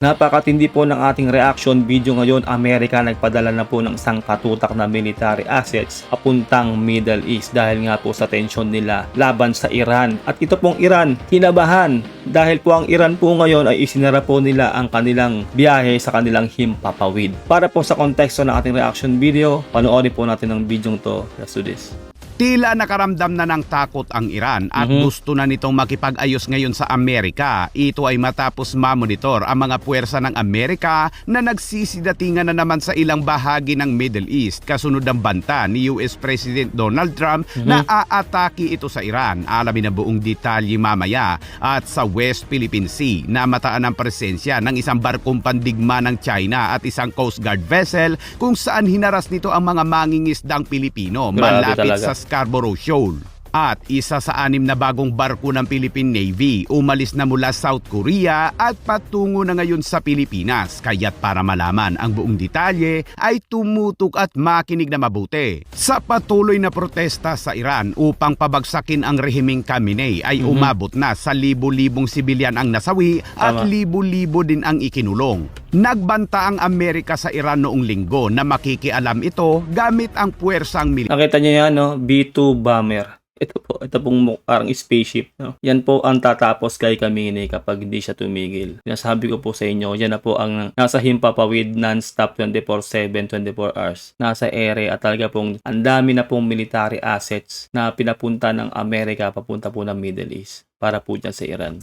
Napakatindi po ng ating reaction video ngayon. Amerika nagpadala na po ng isang katutak na military assets papuntang Middle East dahil nga po sa tensyon nila laban sa Iran. At ito pong Iran, kinabahan dahil po ang Iran po ngayon ay isinara po nila ang kanilang biyahe sa kanilang himpapawid. Para po sa konteksto ng ating reaction video, panoorin po natin ang video to. Let's do this. Tila nakaramdam na ng takot ang Iran at gusto na nitong makipag-ayos ngayon sa Amerika. Ito ay matapos mamonitor ang mga puwersa ng Amerika na nagsisidatingan na naman sa ilang bahagi ng Middle East kasunod ng banta ni US President Donald Trump na aatake ito sa Iran. Alamin ang buong detalye mamaya. At sa West Philippine Sea, namataan ang presensya ng isang barkong pandigma ng China at isang Coast Guard vessel kung saan hinaras nito ang mga mangingisdang Pilipino malapit sa Scarborough Shoal. At isa sa 6 na bagong barko ng Philippine Navy umalis na mula South Korea at patungo na ngayon sa Pilipinas. Kaya't para malaman ang buong detalye ay tumutok at makinig na mabuti. Sa patuloy na protesta sa Iran upang pabagsakin ang rehimeng Khamenei ay umabot na sa libo-libong sibilyan ang nasawi at libo-libo din ang ikinulong. Nagbanta ang Amerika sa Iran noong linggo na makikialam ito gamit ang puwersang military. Nakita niyo yan, no? B-2 bomber. Ito pong parang spaceship. No? Yan po ang tatapos kay Khamenei kapag hindi siya tumigil. Sinasabi ko po sa inyo, yan na po ang nasa himpapawid non-stop 24/7, 24 hours. Nasa ere at talaga pong ang dami na pong military assets na pinapunta ng Amerika papunta po ng Middle East para po dyan sa Iran.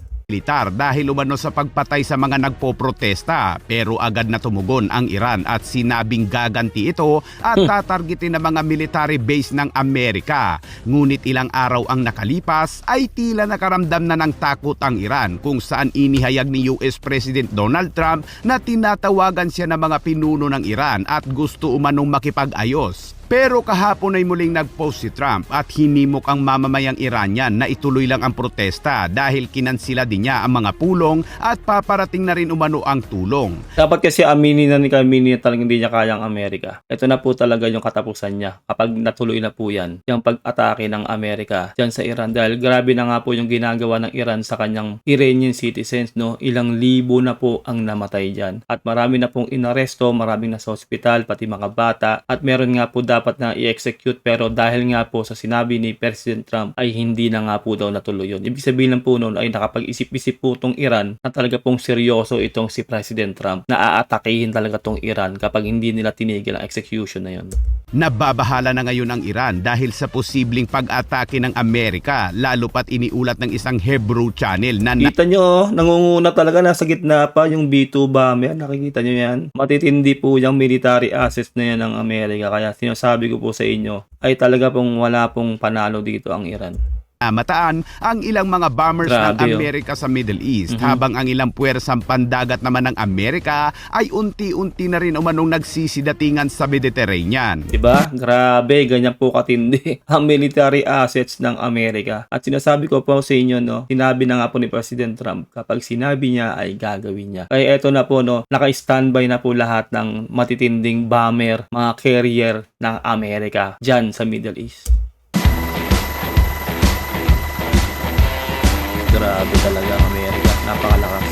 Dahil umano sa pagpatay sa mga nagpoprotesta, pero agad na tumugon ang Iran at sinabing gaganti ito at tatargetin ng mga military base ng Amerika. Ngunit ilang araw ang nakalipas ay tila nakaramdam na ng takot ang Iran kung saan inihayag ni US President Donald Trump na tinatawagan siya ng mga pinuno ng Iran at gusto umanong makipag-ayos. Pero kahapon ay muling nag-post si Trump at hinimok ang mamamayang Iranian na ituloy lang ang protesta dahil kinansila din niya ang mga pulong at paparating na rin umano ang tulong. Dapat kasi aminin na ni Khamenei na talagang hindi niya kaya ang Amerika. Ito na po talaga yung katapusan niya kapag natuloy na po yan, yung pag-atake ng Amerika dyan sa Iran. Dahil grabe na nga po yung ginagawa ng Iran sa kanyang Iranian citizens, no? Ilang libo na po ang namatay dyan. At marami na pong inaresto, maraming nasa hospital, pati mga bata. At meron nga po dapat na i-execute pero dahil nga po sa sinabi ni President Trump ay hindi na nga po daw natuloy yun. Ibig sabihin lang po noon ay nakapag-isip-isip po itong Iran na talaga pong seryoso itong si President Trump na aatakihin talaga itong Iran kapag hindi nila tinigil ang execution na yun. Nababahala na ngayon ang Iran dahil sa posibleng pag-atake ng Amerika, lalo pat iniulat ng isang Hebrew channel na kita nyo, nangunguna talaga, nasa gitna pa yung B-2 bomber. Nakikita nyo yan? Matitindi po yung military assets na yan ng Amerika. Kaya sinasabi ko po sa inyo ay talaga pong wala pong panalo dito ang Iran. Mataan ang ilang mga bombers ng Amerika sa Middle East habang ang ilang puwersang pandagat naman ng Amerika ay unti-unti na rin umanong nagsisidatingan sa Mediterranean. Diba? Grabe, ganyan po katindi ang military assets ng Amerika. At sinasabi ko po sa inyo, no, sinabi na nga po ni President Trump, kapag sinabi niya ay gagawin niya. Kaya eto na po, no, naka-standby na po lahat ng matitinding bomber, mga carrier ng Amerika dyan sa Middle East. Grabe talaga ang Amerika. Napakalakas.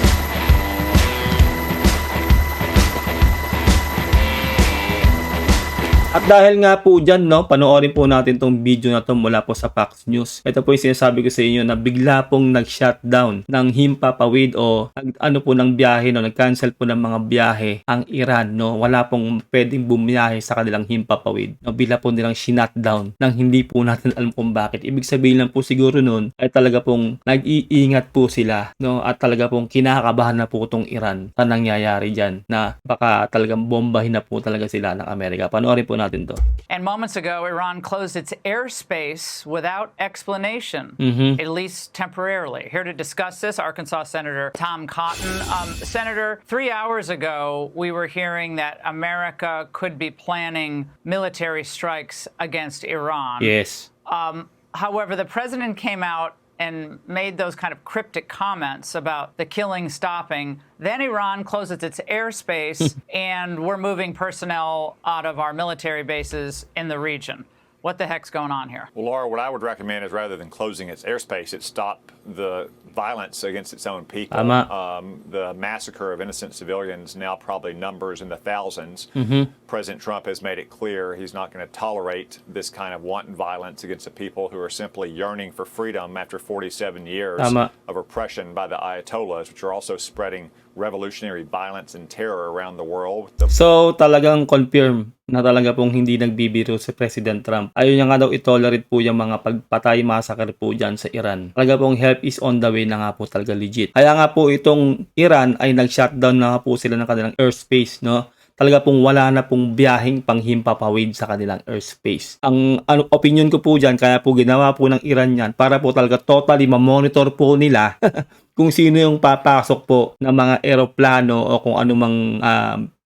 At dahil nga po dyan, no, panoorin po natin tong video na to mula po sa Fox News. Ito po yung sinasabi ko sa inyo na bigla pong nag-shutdown ng himpapawid o ano po ng biyahe, no, nag-cancel po ng mga biyahe ang Iran, no. Wala pong pwedeng bumiyahe sa kanilang himpapawid. No, bigla po nilang shutdown nang hindi po natin alam kung bakit. Ibig sabihin lang po siguro nun ay talaga pong nag-iingat po sila, no, at talaga pong kinakabahan na po itong Iran sa nangyayari dyan na baka talagang bombahin na po talaga sila ng Amerika. Panoorin po natin to. And moments ago, Iran closed its airspace without explanation, at least temporarily. Here to discuss this, Arkansas Senator Tom Cotton. Senator, 3 hours ago, we were hearing that America could be planning military strikes against Iran. Yes. However, the president came out and made those kind of cryptic comments about the killing stopping. Then Iran closes its airspace and we're moving personnel out of our military bases in the region. What the heck's going on here? Well, Laura, what I would recommend is rather than closing its airspace, it stop the violence against its own people. Tama. The massacre of innocent civilians now probably numbers in the thousands. President Trump has made it clear he's not going to tolerate this kind of wanton violence against the people who are simply yearning for freedom after 47 years Tama. of oppression by the Ayatollahs, which are also spreading revolutionary violence and terror around the world. So, talagang confirm na talaga pong hindi nagbibiro si President Trump. Ayaw niya nga daw itolerate po yung mga pagpatay massacre po dyan sa Iran. Talaga pong help is on the way na nga po, talaga legit. Kaya nga po itong Iran ay nag-shutdown na nga po sila ng kanilang airspace, no? Talaga pong wala na pong biyaheng panghimpapawid sa kanilang airspace. Ang opinion ko po dyan, kaya po ginawa po ng Iran yan para po talaga totally ma-monitor po nila kung sino yung papasok po ng mga eroplano o kung anumang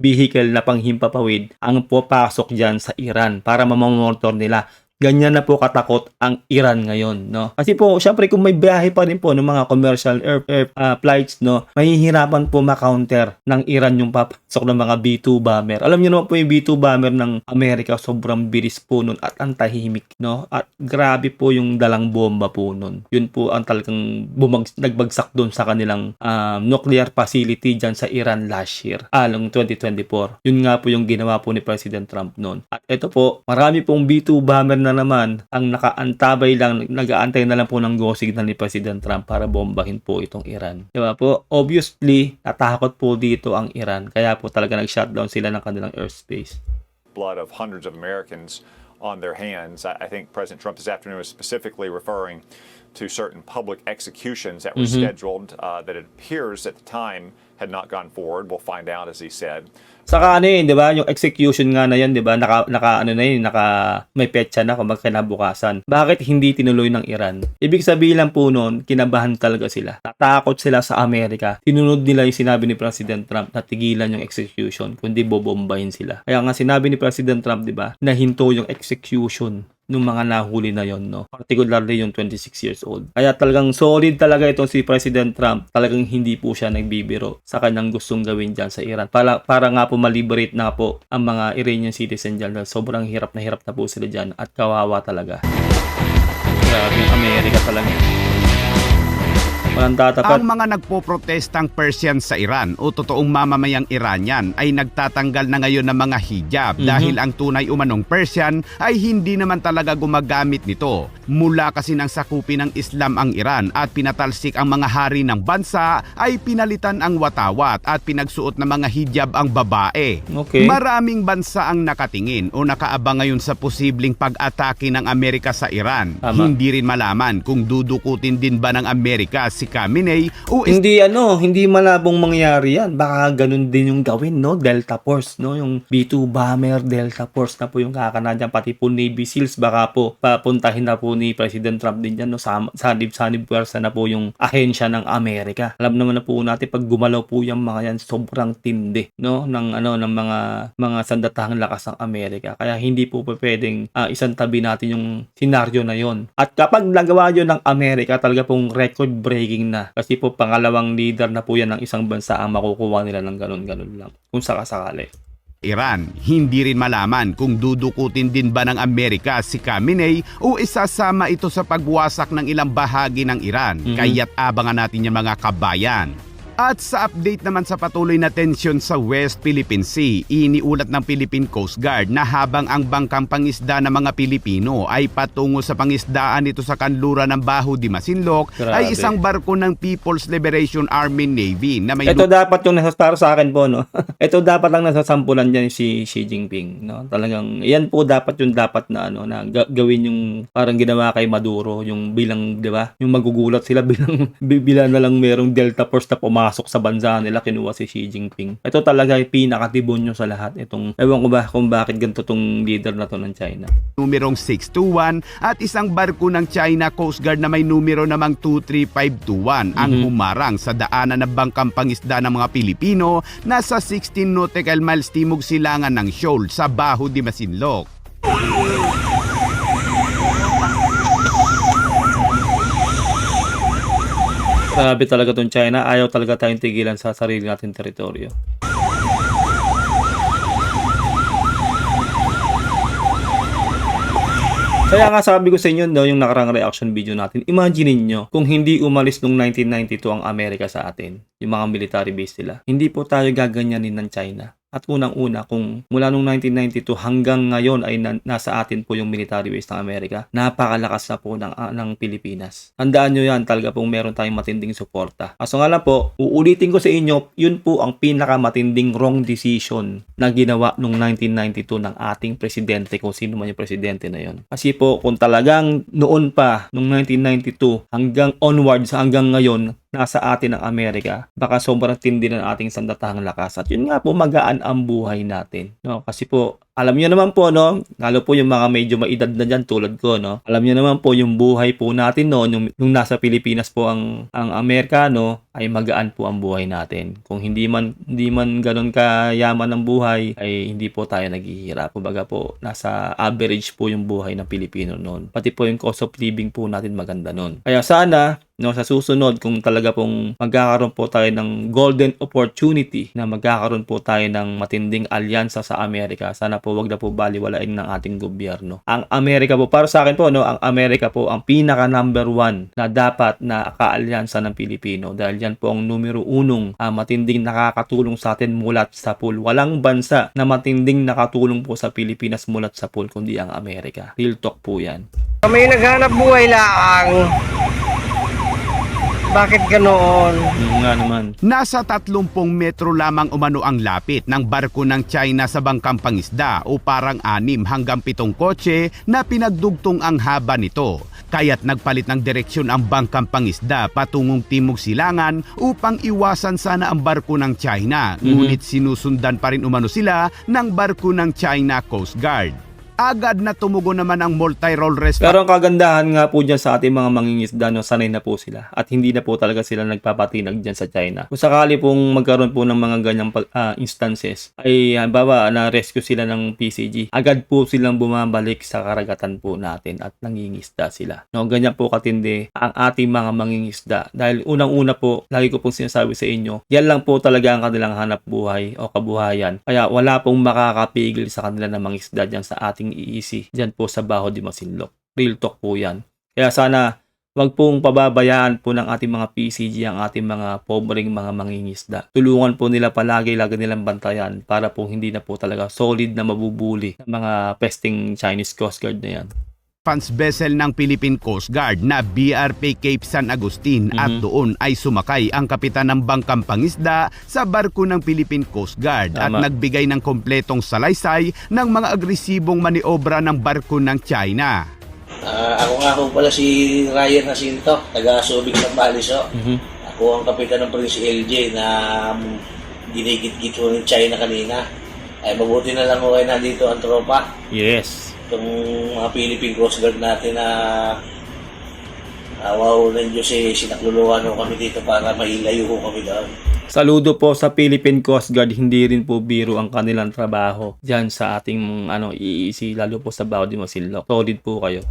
vehicle na panghimpapawid ang papasok dyan sa Iran para ma-monitor nila. Ganyan na po katakot ang Iran ngayon, no? Kasi po, syempre kung may biyahe pa rin po ng mga commercial air flights, no, mahihirapan po ma-counter ng Iran yung papasok ng mga B-2 bomber. Alam niyo naman po yung B-2 bomber ng Amerika, sobrang bilis po nun at ang tahimik, no? At grabe po yung dalang bomba po nun. Yun po ang talagang nagbagsak doon sa kanilang nuclear facility dyan sa Iran last year, noong 2024. Yun nga po yung ginawa po ni President Trump noon. At ito po, marami pong B-2 bomber na naman ang nakaantabay lang, nag-aantay na lang po ng go signal ni President Trump para bombahin po itong Iran. Diba po? Obviously, natakot po dito ang Iran. Kaya po talaga nag-shutdown sila ng kanilang airspace. Blood of hundreds of Americans on their hands. I think President Trump this afternoon was specifically referring to certain public executions that were scheduled that it appears at the time had not gone forward. We'll find out, as he said. Saka ano yun, di ba? Yung execution nga na yan, di ba? May petsa na kung magkinabukasan. Bakit hindi tinuloy ng Iran? Ibig sabihin lang po noon, kinabahan talaga sila. Natakot sila sa Amerika. Tinunod nila yung sinabi ni President Trump na tigilan yung execution, kundi bobombahin sila. Kaya nga sinabi ni President Trump, di ba? Nahinto yung execution nung mga nahuli na yon, no? Particularly yung 26 years old. Kaya talagang solid talaga itong si President Trump. Talagang hindi po siya nagbibiro sa kanyang gustong gawin dyan sa Iran. Para nga po maliberate na po ang mga Iranian citizen dyan. Sobrang hirap na po sila dyan at kawawa talaga. Grabe, Amerika talaga. Walang tatapat. Ang mga nagpoprotestang Persian sa Iran o totoong mamamayang Iranian ay nagtatanggal na ngayon ng mga hijab dahil ang tunay umanong Persian ay hindi naman talaga gumagamit nito. Mula kasi ng sakupin ng Islam ang Iran at pinatalsik ang mga hari ng bansa ay pinalitan ang watawat at pinagsuot ng mga hijab ang babae. Okay. Maraming bansa ang nakatingin o nakaabang ngayon sa posibleng pag-atake ng Amerika sa Iran. Tama. Hindi rin malaman kung dudukutin din ba ng Amerika si Khamenei o Hindi malabong mangyari yan. Baka ganun din yung gawin, no? Delta Force, no? Yung B-2 bomber, Delta Force na po yung kakana dyan. Pati po Navy SEALs, baka po papuntahin na po ni President Trump din dyan, no? Sanib pwersa na po yung ahensya ng Amerika. Alam naman na po natin, pag gumalaw po yung mga yan, sobrang tindi, no? Ng mga sandatahang lakas ng Amerika. Kaya hindi po pwedeng isang tabi natin yung senaryo na yon. At kapag nagawa yun ng Amerika, talaga pong record-breaking na. Kasi po pangalawang leader na po yan ng isang bansa ang makukuha nila ng ganun-ganun lang. Kung sakasakali. Iran, hindi rin malaman kung dudukutin din ba ng Amerika si Khamenei o isasama ito sa pagwasak ng ilang bahagi ng Iran. Kaya't abangan natin yung mga kabayan. At sa update naman sa patuloy na tensyon sa West Philippine Sea, iniulat ng Philippine Coast Guard na habang ang bangkang pangisda ng mga Pilipino ay patungo sa pangisdaan nito sa kanluran ng Baho de Masinloc, ay isang barko ng People's Liberation Army Navy na may... Ito dapat yung para sa akin po, no? Ito dapat lang nasasampulan dyan si Xi Jinping, no? Talagang, yan po dapat na na gawin yung parang ginawa kay Maduro, yung bilang, di ba? Yung magugulat sila bilang na lang merong Delta Force na pumasok sa bansa nila, kinuha si Xi Jinping. Ito talaga ay pinakatibonyo sa lahat. Itong, ewan ko ba kung bakit ganito tong leader na to ng China. Numerong 621 at isang barko ng China Coast Guard na may numero namang 23521 ang humarang sa daanan ng bangkang pangisda ng mga Pilipino na sa 16 nautical miles timog silangan ng Shoal sa Baho de Masinloc. Grabe talaga tong China. Ayaw talaga tayong tigilan sa sarili nating teritoryo. Kaya nga sabi ko sa inyo no, yung nakarang reaction video natin, imagine nyo kung hindi umalis nung 1992 ang Amerika sa atin, yung mga military base nila, hindi po tayo gaganyanin ng China. At unang-una, kung mula nung 1992 hanggang ngayon ay nasa atin po yung military base ng Amerika, napakalakas na po ng Pilipinas. Tandaan nyo yan, talaga pong meron tayong matinding suporta. Kaso nga lang po, uulitin ko sa inyo, yun po ang pinakamatinding wrong decision na ginawa nung 1992 ng ating presidente, kung sino man yung presidente na yun. Kasi po, kung talagang noon pa, nung 1992, hanggang onwards, hanggang ngayon, nasa atin ang Amerika, baka sobrang tindi ng ating sandatahang lakas. At yun nga po, magaan ang buhay natin. No? Kasi po, alam niyo naman po, no? Lalo po yung mga medyo maedad na dyan tulad ko, no? Alam niyo naman po yung buhay po natin, no? Nung nasa Pilipinas po ang Amerikano, ay magaan po ang buhay natin. Kung hindi man ganoon kayaman ang buhay, ay hindi po tayo naghihirap. Kumbaga po, nasa average po yung buhay ng Pilipino noon. Pati po yung cost of living po natin maganda noon. Kaya sana, no, sa susunod, kung talaga pong magkakaroon po tayo ng golden opportunity na magkakaroon po tayo ng matinding alyansa sa Amerika, sana po wag na po baliwalain ng ating gobyerno. Ang Amerika po, para sa akin po, no, ang Amerika po ang pinaka number 1 na dapat na kaalyansa ng Pilipino dahil yan po ang numero 1 matinding nakakatulong sa atin mulat sa pool. Walang bansa na matinding nakatulong po sa Pilipinas mulat sa pool kundi ang Amerika. Real talk po yan. May naghanap buhay lang. Bakit ganoon? Nga naman. Nasa 30 metro lamang umano ang lapit ng barko ng China sa bangkang pangisda o parang 6 hanggang 7 kotse na pinagdugtong ang haba nito. Kaya't nagpalit ng direksyon ang bangkang pangisda patungong Timog Silangan upang iwasan sana ang barko ng China. Ngunit sinusundan pa rin umano sila ng barko ng China Coast Guard. Agad na tumugo naman ang multi-role rescue. Pero ang kagandahan nga po dyan sa ating mga mangingisda, no, sanay na po sila at hindi na po talaga sila nagpapatinag dyan sa China. Kung sakali pong magkaroon po ng mga ganyang instances, ay halimbawa na rescue sila ng PCG, agad po silang bumabalik sa karagatan po natin at nangingisda sila. No, ganyan po katindi ang ating mga mangingisda. Dahil unang-una po, lagi ko pong sinasabi sa inyo, yan lang po talaga ang kanilang hanap buhay o kabuhayan. Kaya wala pong makakapigil sa kanila na mangisda dyan sa ating iisi dyan po sa Baho de Masinloc. Real talk po yan. Kaya sana wag pong pababayaan po ng ating mga PCG ang ating mga pobreng mga mangingisda. Tulungan po nila palagi, lagi nilang bantayan para po hindi na po talaga solid na mabubuli ng mga pesting Chinese Coast Guard na yan. Defense vessel ng Philippine Coast Guard na BRP Cape San Agustin at doon ay sumakay ang kapitan ng bangkang pangisda sa barko ng Philippine Coast Guard at Tama. nagbigay ng kompletong salaysay ng mga agresibong maniobra ng barko ng China. Ako nga ho pala si Ryan Jacinto, taga Subic ng Baliso. Ako ang kapitan ng Prince LJ na ginigit-git ho ng China kanina. Ay mabuti na lang ho kayo nandito ang tropa. Yes. Itong mga Philippine Coast Guard natin na awa ng Diyos sinakluluhan ho kami dito para mailayo ho kami doon. Saludo po sa Philippine Coast Guard, hindi rin po biro ang kanilang trabaho dyan sa ating iisi, lalo po sa Baho de Masinloc. Solid po kayo.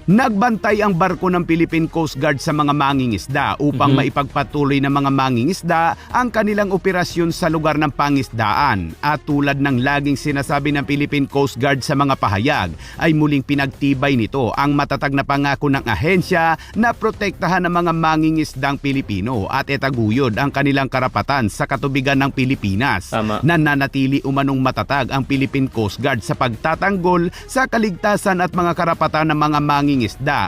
Nagbantay ang barko ng Philippine Coast Guard sa mga mangingisda upang maipagpatuloy ng mga mangingisda ang kanilang operasyon sa lugar ng pangisdaan. At tulad ng laging sinasabi ng Philippine Coast Guard sa mga pahayag, ay muling pinagtibay nito ang matatag na pangako ng ahensya na protektahan ng mga mangingisdang Pilipino at itaguyod ang kanilang karapatan sa katubigan ng Pilipinas. Tama. Nananatili umanong matatag ang Philippine Coast Guard sa pagtatanggol sa kaligtasan at mga karapatan ng mga mangingisda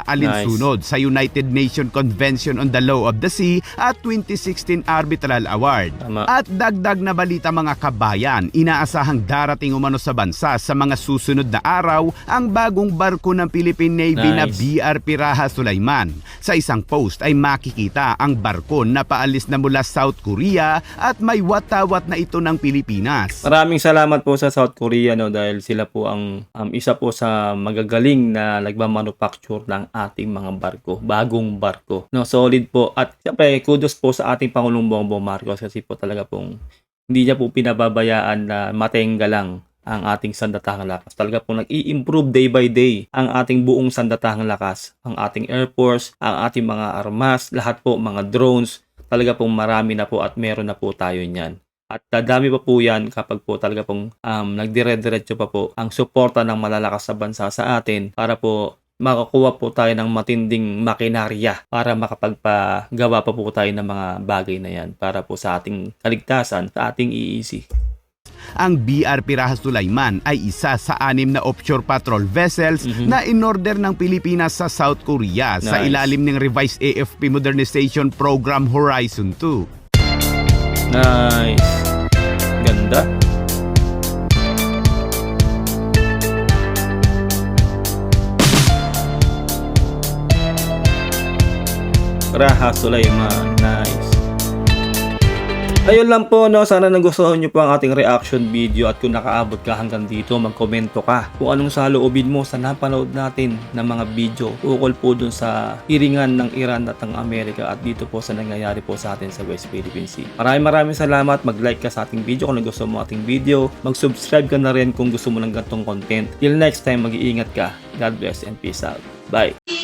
alinsunod sa United Nations Convention on the Law of the Sea at 2016 Arbitral Award. Tama. At dagdag na balita mga kabayan, inaasahang darating umano sa bansa sa mga susunod na araw ang bagong barko ng Philippine Navy na Nice. BRP Raha Sulaiman. Sa isang post ay makikita ang barko na paalis na mula South Korea at may watawat na ito ng Pilipinas. Maraming salamat po sa South Korea, no, dahil sila po ang isa po sa magagaling na nagmamanufacture ng ating mga barko, bagong barko. No, solid po. At siyempre, kudos po sa ating Pangulong Bongbong Marcos kasi po talaga pong hindi niya po pinababayaan na matenga lang ang ating sandatahang lakas. Talaga pong nag-i-improve day by day ang ating buong sandatahang lakas. Ang ating Air Force, ang ating mga armas, lahat po, mga drones. Talaga pong marami na po at meron na po tayo niyan. At dadami pa po yan kapag po talaga pong nagdire-diretso pa po ang suporta ng malalakas na bansa sa atin para po makakuha po tayo ng matinding makinarya para makapagpagawa pa po tayo ng mga bagay na yan para po sa ating kaligtasan, sa ating EEC. Ang BRP Raha Sulaiman ay isa sa 6 na offshore patrol vessels na inorder ng Pilipinas sa South Korea sa Nice. ilalim ng revised AFP Modernization Program Horizon 2. Nice. Ganda. Raha Sulaiman. Nice. Ayun lang po, no. Sana nagustuhan nyo po ang ating reaction video at kung nakaabot ka hanggang dito, magkomento ka kung anong saloobin mo sa napanood natin ng mga video ukol po dun sa hiringan ng Iran at ng Amerika at dito po sa nangyayari po sa atin sa West Philippine Sea. Maraming salamat. Mag-like ka sa ating video kung nagustuhan mo ating video. Mag-subscribe ka na rin kung gusto mo ng gantong content. Till next time, mag-iingat ka. God bless and peace out. Bye!